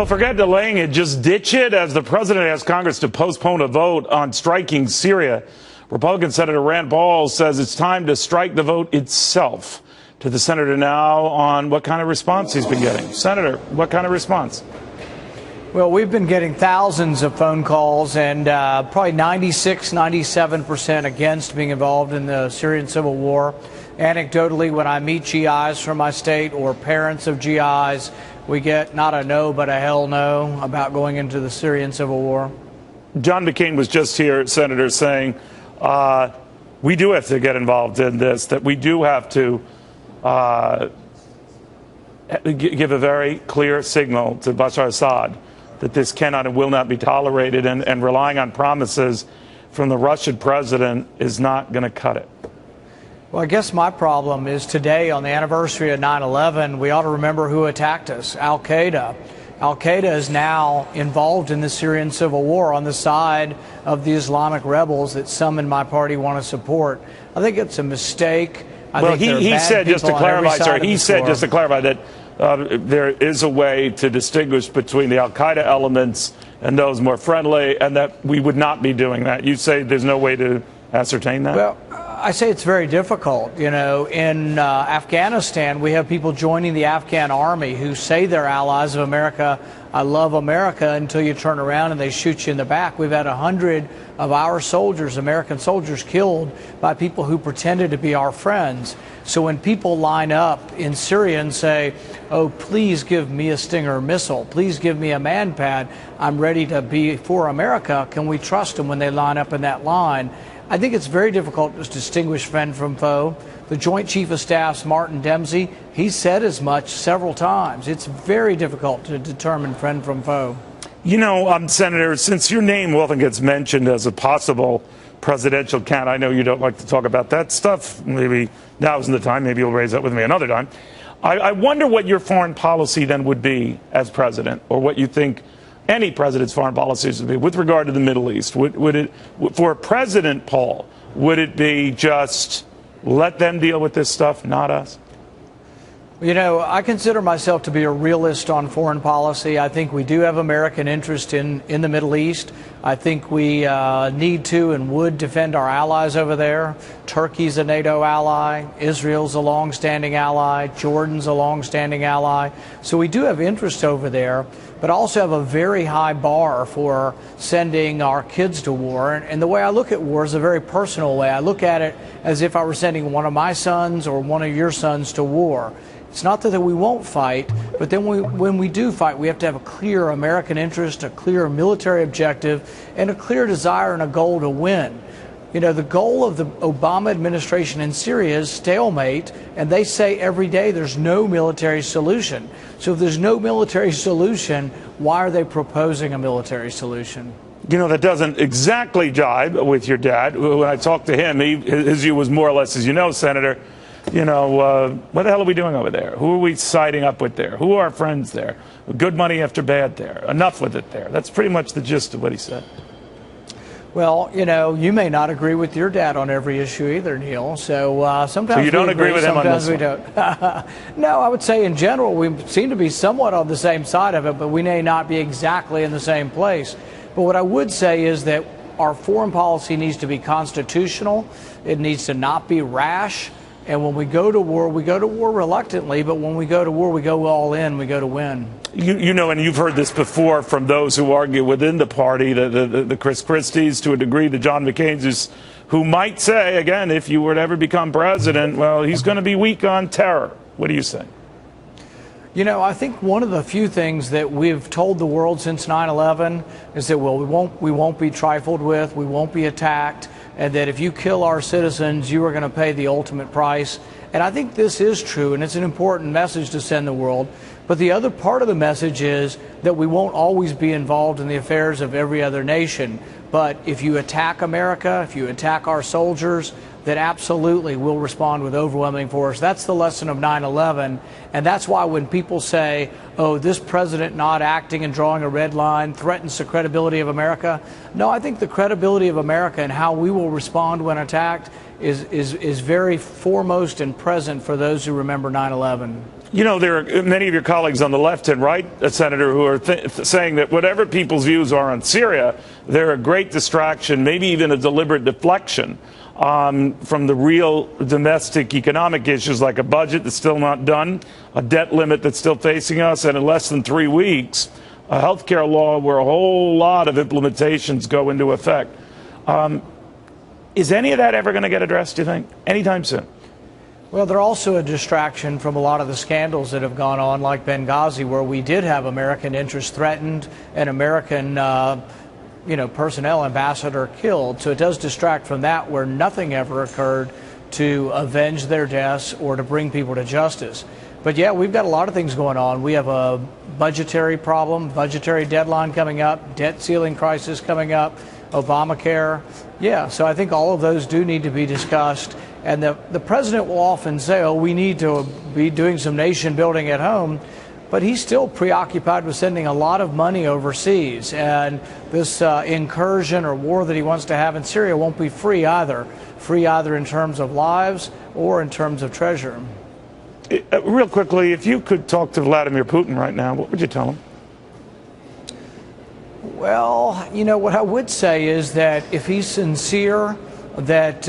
Well, forget delaying it, just ditch it, as the president asked Congress to postpone a vote on striking Syria. Republican Senator Rand Paul says it's time to strike the vote itself. To the senator now on what kind of response he's been getting. Senator, what kind of response? Well, we've been getting thousands of phone calls and probably 97% against being involved in the Syrian civil war. Anecdotally, when I meet GIs from my state or parents of GIs, we get not a no, but a hell no about going into the Syrian civil war. John McCain was just here, Senator, saying we do have to get involved in this, that we do have to give a very clear signal to Bashar Assad that this cannot and will not be tolerated, and relying on promises from the Russian president is not going to cut it. Well, I guess my problem is today, on the anniversary of 9/11, we ought to remember who attacked us, Al-Qaeda. Al-Qaeda is now involved in the Syrian civil war on the side of the Islamic rebels that some in my party want to support. I think it's a mistake. Well, he said, just to clarify, sir, he said, just to clarify, that there is a way to distinguish between the Al-Qaeda elements and those more friendly, and that we would not be doing that. You say there's no way to ascertain that? Well, I say it's very difficult. You know, in Afghanistan, we have people joining the Afghan army who say they're allies of America. I love America, until you turn around and they shoot you in the back. We've had 100 of our soldiers, American soldiers, killed by people who pretended to be our friends. So when people line up in Syria and say, oh, please give me a Stinger missile, please give me a man-pad, I'm ready to be for America, can we trust them when they line up in that line? I think it's very difficult to distinguish friend from foe. The Joint Chief of Staff's Martin Dempsey, he said as much several times. It's very difficult to determine friend from foe. You know, Senator, since your name often gets mentioned as a possible presidential candidate, I know you don't like to talk about that stuff. Maybe now isn't the time. Maybe you'll raise that with me another time. I wonder what your foreign policy then would be as president, or what you think any president's foreign policies would be with regard to the Middle East. Would it, for President Paul, would it be just let them deal with this stuff, not us? You know, I consider myself to be a realist on foreign policy. I think we do have American interest in the Middle East. I think we need to and would defend our allies over there. Turkey's a NATO ally. Israel's a long-standing ally. Jordan's a long-standing ally. So we do have interest over there, but also have a very high bar for sending our kids to war. And the way I look at war is a very personal way. I look at it as if I were sending one of my sons or one of your sons to war. It's not that we won't fight, but then when we do fight, we have to have a clear American interest, a clear military objective, and a clear desire and a goal to win. You know, the goal of the Obama administration in Syria is stalemate, and they say every day there's no military solution. So if there's no military solution, why are they proposing a military solution? You know, that doesn't exactly jibe with your dad. When I talked to him, his view was more or less, as you know, Senator, you know, what the hell are we doing over there? Who are we siding up with there? Who are our friends there? Good money after bad there. Enough with it there. That's pretty much the gist of what he said. Well, you know, you may not agree with your dad on every issue either, Neil. So sometimes you don't agree with him on this one? Sometimes we don't. No, I would say in general we seem to be somewhat on the same side of it, but we may not be exactly in the same place. But what I would say is that our foreign policy needs to be constitutional. It needs to not be rash. And when we go to war reluctantly, but when we go to war, we go all in, we go to win. You know, and you've heard this before from those who argue within the party, the Chris Christies, to a degree, the John McCains, who might say, again, if you were to ever become president, well, he's going to be weak on terror. What do you say? You know, I think one of the few things that we've told the world since 9/11 is that, well, we won't be trifled with, we won't be attacked, and that if you kill our citizens, you are going to pay the ultimate price. And I think this is true, and it's an important message to send the world. But the other part of the message is that we won't always be involved in the affairs of every other nation. But if you attack America, if you attack our soldiers, that absolutely will respond with overwhelming force. That's the lesson of 9/11, and that's why when people say, oh, this president not acting and drawing a red line threatens the credibility of America, no, I think the credibility of America and how we will respond when attacked is very foremost and present for those who remember 9/11. You know, there are many of your colleagues on the left and right, Senator, who are saying that whatever people's views are on Syria, they're a great distraction, maybe even a deliberate deflection from the real domestic economic issues, like a budget that's still not done, a debt limit that's still facing us, and in less than 3 weeks, a health care law where a whole lot of implementations go into effect. Is any of that ever going to get addressed, do you think, anytime soon? Well, they're also a distraction from a lot of the scandals that have gone on, like Benghazi, where we did have American interests threatened and American personnel, ambassador killed. So it does distract from that, where nothing ever occurred to avenge their deaths or to bring people to justice. But yeah, we've got a lot of things going on. We have a budgetary problem, budgetary deadline coming up, debt ceiling crisis coming up, Obamacare. Yeah, so I think all of those do need to be discussed. And the president will often say, oh, we need to be doing some nation building at home. But he's still preoccupied with sending a lot of money overseas. And this incursion or war that he wants to have in Syria won't be free either. Free either in terms of lives or in terms of treasure. Real quickly, if you could talk to Vladimir Putin right now, what would you tell him? Well, you know, what I would say is that if he's sincere, that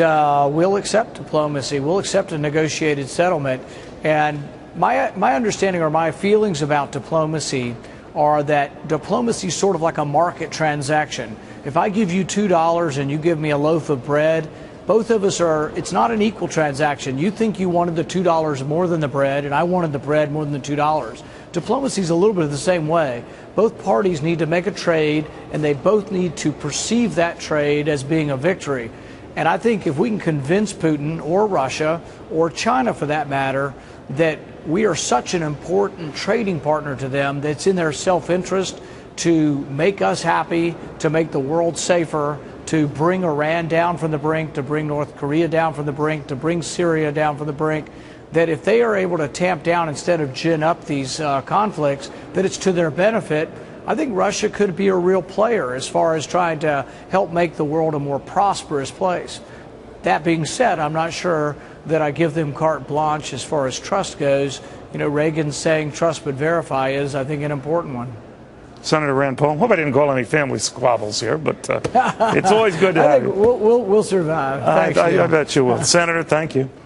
we'll accept diplomacy, we'll accept a negotiated settlement. And my understanding or my feelings about diplomacy are that diplomacy is sort of like a market transaction. If I give you $2 and you give me a loaf of bread, both of us it's not an equal transaction. You think you wanted the $2 more than the bread, and I wanted the bread more than the $2. Diplomacy is a little bit of the same way. Both parties need to make a trade, and they both need to perceive that trade as being a victory. And I think if we can convince Putin or Russia or China, for that matter, that we are such an important trading partner to them that's in their self-interest to make us happy, to make the world safer, to bring Iran down from the brink, to bring North Korea down from the brink, to bring Syria down from the brink, that if they are able to tamp down instead of gin up these conflicts, that it's to their benefit. I think Russia could be a real player as far as trying to help make the world a more prosperous place. That being said, I'm not sure that I give them carte blanche as far as trust goes. You know, Reagan's saying trust but verify is, I think, an important one. Senator Rand Paul, hope I didn't call any family squabbles here, but it's always good to have you. We'll survive. Thanks, I bet you will. Senator, thank you.